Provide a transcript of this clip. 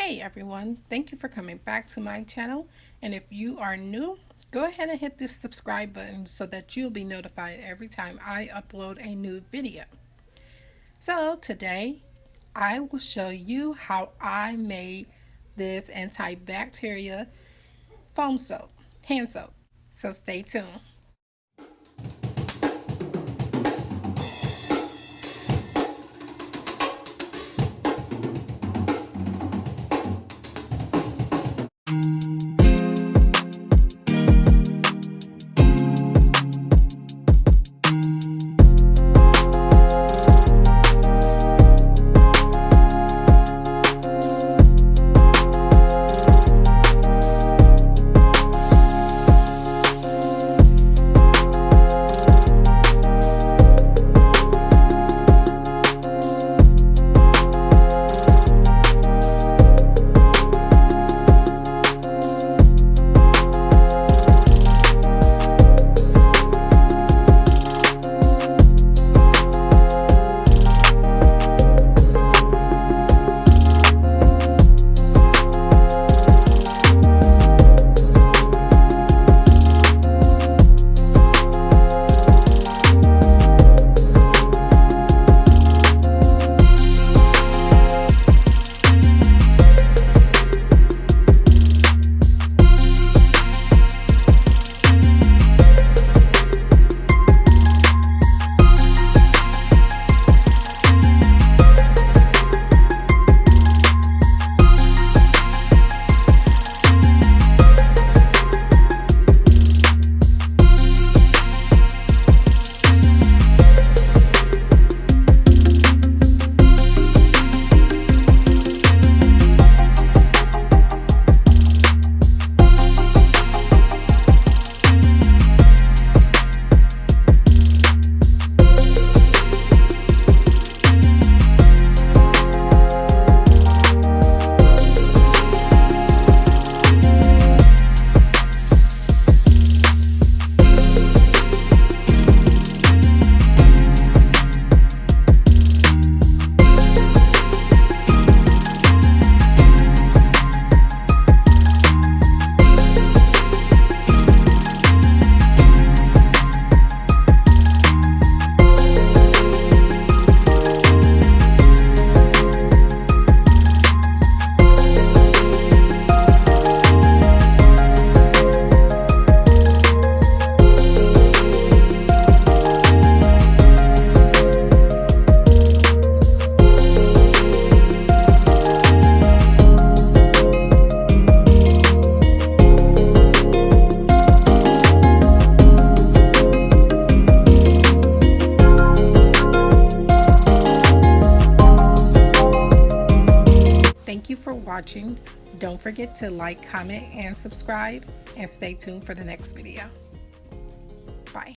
Hey everyone, thank you for coming back to my channel, and if you are new, go ahead and hit this subscribe button so that you'll be notified every time I upload a new video. So today I will show you how I made this antibacterial foam soap, hand soap. So stay tuned. Thank you for watching. Don't forget to like, comment, and subscribe, and stay tuned for the next video. Bye.